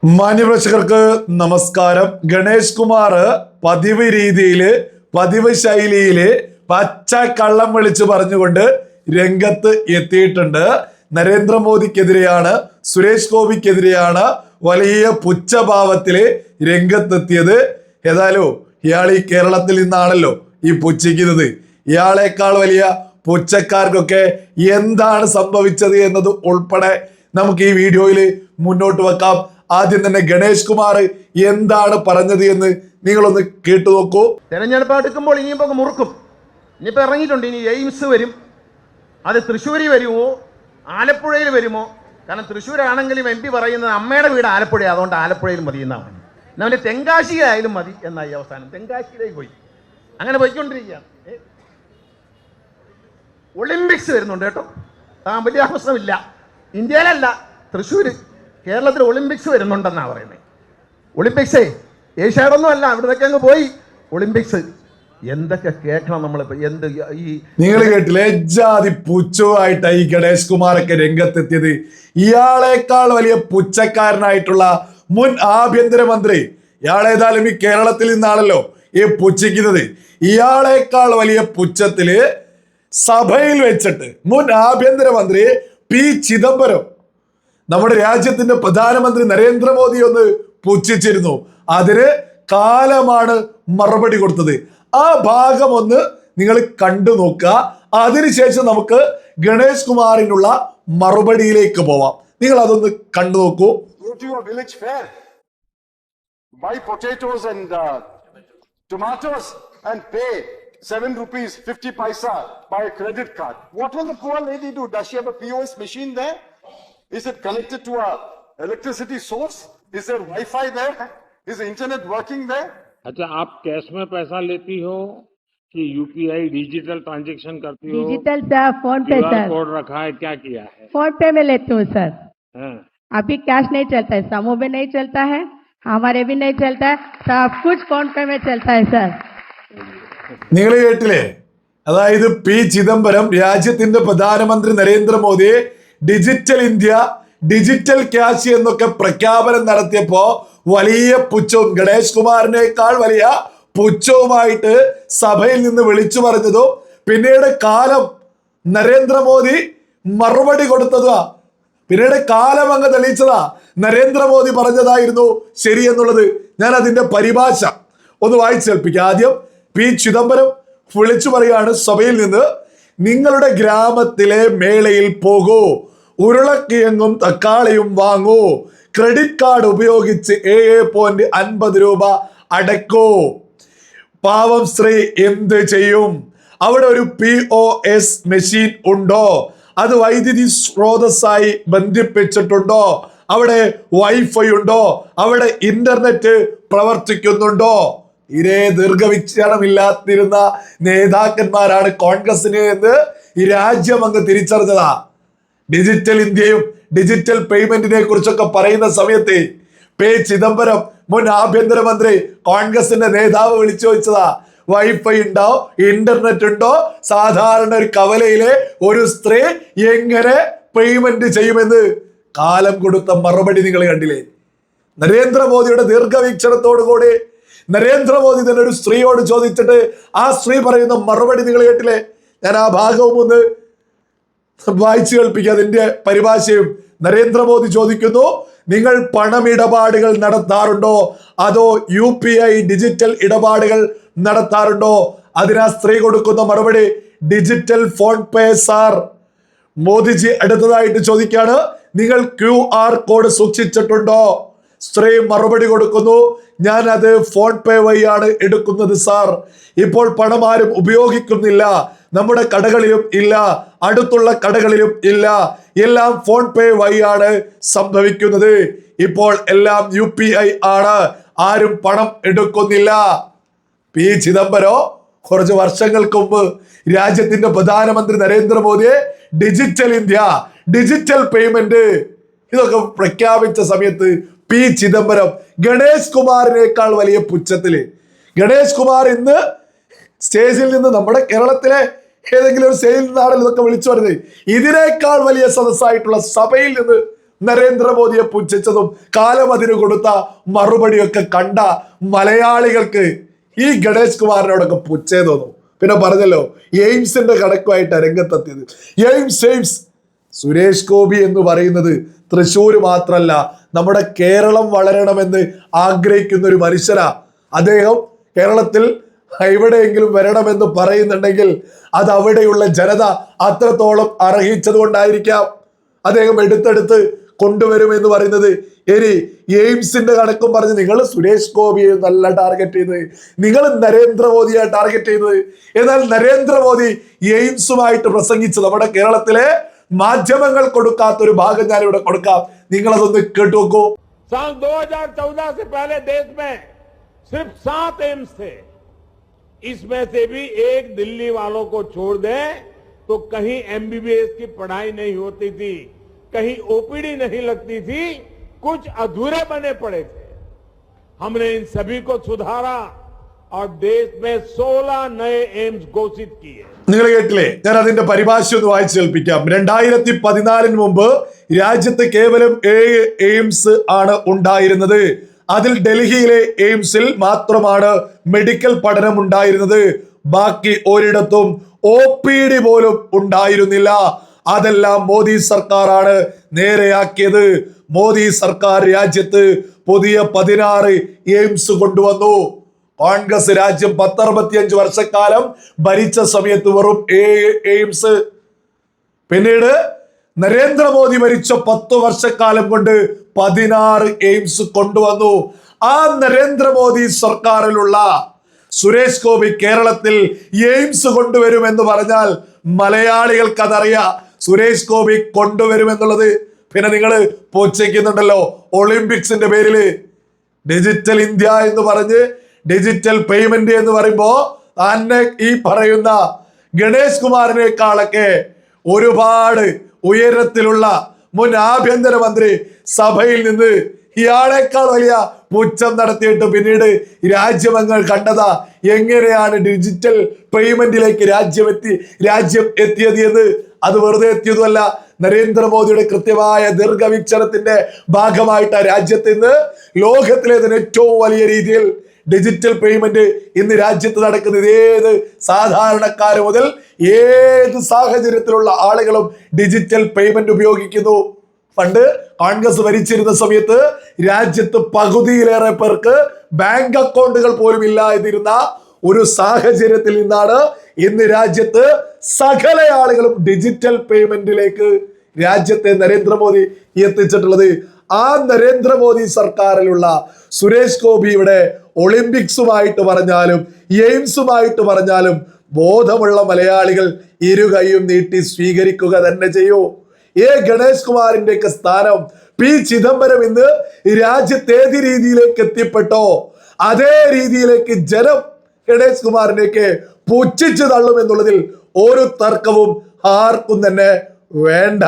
മാന്യപ്രേക്ഷകർക്ക് നമസ്കാരം. ഗണേഷ് കുമാർ പതിവ് രീതിയില് പതിവ് ശൈലിയില് പച്ച കള്ളം വിളിച്ചു പറഞ്ഞുകൊണ്ട് രംഗത്ത് എത്തിയിട്ടുണ്ട്. നരേന്ദ്രമോദിക്കെതിരെയാണ്, സുരേഷ് ഗോപിക്കെതിരെയാണ് വലിയ പുച്ഛഭാവത്തില് രംഗത്തെത്തിയത്. ഏതായാലും ഇയാൾ ഈ കേരളത്തിൽ നിന്നാണല്ലോ ഈ പുച്ഛിക്കുന്നത്. ഇയാളെക്കാൾ വലിയ പുച്ഛക്കാർക്കൊക്കെ എന്താണ് സംഭവിച്ചത് എന്നത് ഉൾപ്പെടെ നമുക്ക് ഈ വീഡിയോയിൽ മുന്നോട്ട് വെക്കാം. ആദ്യം തന്നെ ഗണേഷ് കുമാർ എന്താണ് പറഞ്ഞത് എന്ന് നിങ്ങളൊന്ന് കേട്ടു നോക്കൂ. തെരഞ്ഞെടുപ്പ് എടുക്കുമ്പോൾ ഇനിയിപ്പോ മുറുക്കും. ഇനിയിപ്പോ ഇറങ്ങിയിട്ടുണ്ട്, ഇനി എയിംസ് വരും. അത് തൃശ്ശൂരിൽ വരുമോ ആലപ്പുഴയിൽ വരുമോ? കാരണം തൃശ്ശൂരാണെങ്കിലും MP പറയുന്നത് അമ്മയുടെ വീട് ആലപ്പുഴ, അതുകൊണ്ട് ആലപ്പുഴയിൽ മതി എന്നാണ്. എന്നാ തെങ്കാശിയിലായാലും മതി എന്നായി. അവസാനം തെങ്കാശിയിലേക്ക് പോയി. അങ്ങനെ പോയിക്കൊണ്ടിരിക്കുകയാണ്. ഒളിമ്പിക്സ് വരുന്നുണ്ട് കേട്ടോ, വലിയ പ്രശ്നമില്ല. ഇന്ത്യയിലല്ല, തൃശ്ശൂര് കേരളത്തിൽ ഒളിമ്പിക്സ് വരുന്നുണ്ടെന്നാണ് പറയുന്നത്. ഒളിമ്പിക്സേ ഏഷ്യാഡൊന്നും അല്ല, ഇവിടുന്നൊക്കെ അങ്ങ് പോയി ഒളിമ്പിക്സ്. എന്തൊക്കെ കേൾക്കണം നമ്മളിപ്പോ. എന്ത് ഈ നിങ്ങൾ കേട്ടില്ലേ? ജാതി പുച്ഛമായിട്ടാണ് ഈ ഗണേഷ് കുമാറൊക്കെ രംഗത്തെത്തിയത്. ഇയാളെക്കാൾ വലിയ പുച്ഛക്കാരനായിട്ടുള്ള മുൻ ആഭ്യന്തരമന്ത്രി, ഇയാളേതായാലും ഈ കേരളത്തിൽ നിന്നാണല്ലോ ഈ പുച്ഛിക്കുന്നത്. ഇയാളെക്കാൾ വലിയ പുച്ഛത്തില് സഭയിൽ വെച്ചിട്ട് മുൻ ആഭ്യന്തരമന്ത്രി പി ചിദംബരം നമ്മുടെ രാജ്യത്തിന്റെ പ്രധാനമന്ത്രി നരേന്ദ്രമോദി ഒന്ന് പുച്ഛിച്ചിരുന്നു. അതിന് കാലമാണ് മറുപടി കൊടുത്തത്. ആ ഭാഗം ഒന്ന് നിങ്ങൾ കണ്ടു നോക്കുക. അതിനുശേഷം നമുക്ക് ഗണേഷ് കുമാറിനുള്ള മറുപടിയിലേക്ക് പോവാം. നിങ്ങൾ അതൊന്ന് കണ്ടു നോക്കൂ. Buy potatoes and tomatoes and pay 7 rupees 50 paisa by a credit card. What will the poor lady do? Does she have a POS machine there? Is it connected to a electricity source? Is there Wi-Fi there? Is the internet working there? अच्छा, आप cash में पैसा लेती हो कि UPI digital transaction करती हो? Digital sir, phone पे QR सर। कोड रखा है, क्या किया है? फोन पे में लेती हूँ सर। हाँ। अभी कैश नहीं चलता है, समूह में नहीं चलता है, हमारे भी नहीं चलता है, सब कुछ फोन पे में चलता है सर। നിങ്ങൾ കേട്ടില്ലേ? അതായത് പി ചിദംബരം രാജ്യത്തിന്റെ പ്രധാനമന്ത്രി Narendra Modi digital India, digital cash എന്നൊക്കെ പ്രഖ്യാപനം നടത്തിയപ്പോ വലിയ പുച്ഛവും, ഗണേഷ് കുമാറിനേക്കാൾ വലിയ പുച്ഛവുമായിട്ട് സഭയിൽ നിന്ന് വിളിച്ചു പറഞ്ഞതും പിന്നീട് കാലം നരേന്ദ്രമോദി മറുപടി കൊടുത്തതാ. പിന്നീട് കാലം അങ്ങ് തെളിയിച്ചതാ. നരേന്ദ്രമോദി പറഞ്ഞതായിരുന്നു ശരി എന്നുള്ളത്. ഞാൻ അതിന്റെ പരിഭാഷ ഒന്ന് വായിച്ചേൽപ്പിക്കാം. ആദ്യം പി ചിദംബരം വിളിച്ചു പറയാണ് സഭയിൽ നിന്ന്, നിങ്ങളുടെ ഗ്രാമത്തിലെ മേളയിൽ പോകൂ, ഉരുളക്കിഴങ്ങും തക്കാളിയും വാങ്ങൂ, ക്രെഡിറ്റ് കാർഡ് ഉപയോഗിച്ച് 7.50 രൂപ അടക്കൂ. പാവം സ്ത്രീ എന്ത് ചെയ്യും? അവിടെ ഒരു POS മെഷീൻ ഉണ്ടോ? അത് വൈദ്യുതി സ്രോതസ്സായി ബന്ധിപ്പിച്ചിട്ടുണ്ടോ? അവിടെ വൈഫൈ ഉണ്ടോ? അവിടെ ഇന്റർനെറ്റ് പ്രവർത്തിക്കുന്നുണ്ടോ? ഇതേ ദീർഘവീക്ഷണമില്ലാത്തിരുന്ന നേതാക്കന്മാരാണ് കോൺഗ്രസിന് എന്ന് ഈ രാജ്യം അങ്ങ് തിരിച്ചറിഞ്ഞതാ. ഡിജിറ്റൽ ഇന്ത്യയും ഡിജിറ്റൽ പേയ്മെന്റിനെ കുറിച്ചൊക്കെ പറയുന്ന സമയത്ത് പി ചിദംബരം മുൻ ആഭ്യന്തരമന്ത്രി കോൺഗ്രസിന്റെ നേതാവ് വിളിച്ചു ചോദിച്ചതാ, വൈഫൈ ഉണ്ടോ, ഇന്റർനെറ്റ് ഉണ്ടോ? സാധാരണ ഒരു കവലയിലെ ഒരു സ്ത്രീ എങ്ങനെ പേയ്മെന്റ് ചെയ്യുമെന്ന് കാലം കൊടുത്ത മറുപടി നിങ്ങൾ കണ്ടില്ലേ? നരേന്ദ്രമോദിയുടെ ദീർഘവീക്ഷണത്തോടു കൂടി നരേന്ദ്രമോദി തന്നെ ഒരു സ്ത്രീയോട് ചോദിച്ചിട്ട് ആ സ്ത്രീ പറയുന്ന മറുപടി നിങ്ങൾ കേട്ടില്ലേ? ഞാൻ ആ ഭാഗവും ഒന്ന് വായിച്ചു കേൾപ്പിക്കുക. അതിന്റെ പരിഭാഷയും. നരേന്ദ്രമോദി ചോദിക്കുന്നു, നിങ്ങൾ പണമിടപാടുകൾ നടത്താറുണ്ടോ, അതോ UPI ഡിജിറ്റൽ ഇടപാടുകൾ നടത്താറുണ്ടോ? അതിനാ സ്ത്രീ കൊടുക്കുന്ന മറുപടി, ഡിജിറ്റൽ ഫോൺ പേ സാർ. മോദിജി അടുത്തതായിട്ട് ചോദിക്കാണ്, നിങ്ങൾ QR കോഡ് സൂക്ഷിച്ചിട്ടുണ്ടോ? സ്ത്രീ മറുപടി കൊടുക്കുന്നു, ഞാൻ അത് ഫോൺ പേ വഴിയാണ് എടുക്കുന്നത് സാർ. ഇപ്പോൾ പണം ആരും ഉപയോഗിക്കുന്നില്ല, നമ്മുടെ കടകളിലും ഇല്ല, അടുത്തുള്ള കടകളിലും ഇല്ല, എല്ലാം ഫോൺ പേ വഴിയാണ് സംഭവിക്കുന്നത്. ഇപ്പോൾ എല്ലാം UPI ആണ്, ആരും പണം എടുക്കുന്നില്ല. പി ചിദംബരം കുറച്ച് വർഷങ്ങൾക്ക് മുമ്പ് രാജ്യത്തിന്റെ പ്രധാനമന്ത്രി നരേന്ദ്രമോദിയെ ഡിജിറ്റൽ ഇന്ത്യ, ഡിജിറ്റൽ പേയ്മെന്റ് ഇതൊക്കെ പ്രഖ്യാപിച്ച സമയത്ത് പി ചിദംബരം ഗണേഷ് കുമാറിനേക്കാൾ വലിയ പുച്ഛത്തില്, ഗണേഷ് കുമാർ ഇന്ന് സ്റ്റേജിൽ നിന്ന് നമ്മുടെ കേരളത്തിലെ ഏതെങ്കിലും ഒരു സ്റ്റേജിൽ നിന്നാണ് ഇതൊക്കെ വിളിച്ചു വരുന്നത്. ഇതിനേക്കാൾ വലിയ സദസ്സായിട്ടുള്ള സഭയിൽ നിന്ന് നരേന്ദ്രമോദിയെ പുച്ഛിച്ചതും കാലം അതിന് കൊടുത്ത മറുപടിയൊക്കെ കണ്ട മലയാളികൾക്ക് ഈ ഗണേഷ് കുമാറിനോടൊക്കെ പുച്ഛേ തോന്നും. പിന്നെ പറഞ്ഞല്ലോ എയിംസിന്റെ കണക്കുമായിട്ട് രംഗത്തെത്തിയത്. എയിംസ് സുരേഷ് ഗോപി എന്ന് പറയുന്നത് തൃശ്ശൂർ മാത്രല്ല, നമ്മുടെ കേരളം വളരണമെന്ന് ആഗ്രഹിക്കുന്ന ഒരു മനുഷ്യനാ അദ്ദേഹം. കേരളത്തിൽ എവിടെയെങ്കിലും വരണമെന്ന് പറയുന്നുണ്ടെങ്കിൽ അത് അവിടെയുള്ള ജനത അത്രത്തോളം അർഹിച്ചത് കൊണ്ടായിരിക്കാം അദ്ദേഹം എടുത്തെടുത്ത് കൊണ്ടുവരുമെന്ന് പറയുന്നത്. ഇനി എയിംസിന്റെ കണക്കും പറഞ്ഞ് നിങ്ങൾ സുരേഷ് ഗോപിയെ നല്ല ടാർഗറ്റ് ചെയ്തത്, നിങ്ങൾ നരേന്ദ്രമോദിയെ ടാർഗറ്റ് ചെയ്തത്. എന്നാൽ നരേന്ദ്രമോദി എയിംസുമായിട്ട് പ്രസംഗിച്ച് നമ്മുടെ കേരളത്തിലെ മാധ്യമങ്ങൾ കൊടുക്കാത്തൊരു ഭാഗം ഞാൻ ഇവിടെ കൊടുക്കാം, നിങ്ങൾ അതൊന്ന് കേട്ടു നോക്കൂ. साल 2014 से पहले देश में सिर्फ 7 एम्स थे. इसमें से भी एक दिल्ली वालों को छोड़ दें तो कहीं एमबीबीएस की पढ़ाई नहीं होती थी, कहीं ओपीडी नहीं लगती थी, कुछ अधूरे बने पड़े थे. हमने इन सभी को सुधारा और देश में 16 नए एम्स घोषित किए. നിങ്ങൾ കേട്ടില്ലേ? ഞാൻ അതിന്റെ പരിഭാഷ ഒന്ന് വായിച്ചു കേൾപ്പിക്കാം. 2014 മുമ്പ് രാജ്യത്ത് കേവലം 7 എയിംസ് ആണ് ഉണ്ടായിരുന്നത്. അതിൽ ഡൽഹിയിലെ എയിംസിൽ മാത്രമാണ് മെഡിക്കൽ പഠനം ഉണ്ടായിരുന്നത്. ബാക്കി ഒരിടത്തും OPD പോലും ഉണ്ടായിരുന്നില്ല. അതെല്ലാം മോദി സർക്കാരാണ് നേരെയാക്കിയത്. മോദി സർക്കാർ രാജ്യത്ത് പുതിയ 16 എയിംസ് കൊണ്ടുവന്നു. കോൺഗ്രസ് രാജ്യം 65 വർഷക്കാലം ഭരിച്ച സമയത്ത് വെറും 7 എയിംസ്. പിന്നീട് നരേന്ദ്രമോദി ഭരിച്ച 10 വർഷക്കാലം കൊണ്ട് 16 എയിംസ് കൊണ്ടുവന്നു. ആ നരേന്ദ്രമോദി സർക്കാരിലുള്ള സുരേഷ് ഗോപി കേരളത്തിൽ എയിംസ് കൊണ്ടുവരുമെന്ന് പറഞ്ഞാൽ മലയാളികൾക്ക് അതറിയാം സുരേഷ് ഗോപി കൊണ്ടുവരുമെന്നുള്ളത്. പിന്നെ നിങ്ങൾ പോച്ചയ്ക്കുന്നുണ്ടല്ലോ ഒളിമ്പിക്സിന്റെ പേരില് ഡിജിറ്റൽ ഇന്ത്യ എന്ന് പറഞ്ഞ് ഡിജിറ്റൽ പേയ്മെന്റ് എന്ന് പറയുമ്പോ തന്നെ ഈ പറയുന്ന ഗണേഷ് കുമാറിനേക്കാളൊക്കെ ഒരുപാട് ഉയരത്തിലുള്ള മുൻ ആഭ്യന്തരമന്ത്രി സഭയിൽ നിന്ന് ഇയാളെക്കാൾ വലിയ പുച്ഛം നടത്തിയിട്ട് പിന്നീട് രാജ്യമങ്ങൾ കണ്ടതാ എങ്ങനെയാണ് ഡിജിറ്റൽ പേയ്മെന്റിലേക്ക് രാജ്യം എത്തിയത് എന്ന്. അത് വെറുതെ എത്തിയതുമല്ല, നരേന്ദ്രമോദിയുടെ കൃത്യമായ ദീർഘവീക്ഷണത്തിന്റെ ഭാഗമായിട്ട് ആ രാജ്യത്ത് ഇന്ന് ലോകത്തിലെ തന്നെ ഏറ്റവും വലിയ രീതിയിൽ ഡിജിറ്റൽ പേയ്മെന്റ് ഇന്ന് രാജ്യത്ത് നടക്കുന്നത്. ഏത് സാധാരണക്കാര് മുതൽ ഏത് സാഹചര്യത്തിലുള്ള ആളുകളും ഡിജിറ്റൽ പേയ്മെന്റ് ഉപയോഗിക്കുന്നു. പണ്ട് കോൺഗ്രസ് ഭരിച്ചിരുന്ന സമയത്ത് രാജ്യത്ത് പകുതിയിലേറെ പേർക്ക് ബാങ്ക് അക്കൗണ്ടുകൾ പോലും ഇല്ലാതിരുന്ന ഒരു സാഹചര്യത്തിൽ നിന്നാണ് ഇന്ന് രാജ്യത്ത് സകല ആളുകളും ഡിജിറ്റൽ പേയ്മെന്റിലേക്ക് രാജ്യത്തെ നരേന്ദ്രമോദി എത്തിച്ചിട്ടുള്ളത്. ആ നരേന്ദ്രമോദി സർക്കാരിലുള്ള സുരേഷ് ഗോപിയുടെ ഒളിമ്പിക്സുമായിട്ട് പറഞ്ഞാലും എയിംസുമായിട്ട് പറഞ്ഞാലും ബോധമുള്ള മലയാളികൾ ഇരുകൈയും നീട്ടി സ്വീകരിക്കുക തന്നെ ചെയ്യൂ. ഗണേഷ് കുമാറിന്റെ ഒക്കെ സ്ഥാനം പി ചിദംബരം ഇന്ന് രാജ്യത്ത് ഏത് രീതിയിലേക്ക് എത്തിപ്പെട്ടോ അതേ രീതിയിലേക്ക് ജനം ഗണേഷ് കുമാറിനെയൊക്കെ പുച്ഛിച്ചു തള്ളുമെന്നുള്ളതിൽ ഒരു തർക്കവും ആർക്കും തന്നെ വേണ്ട.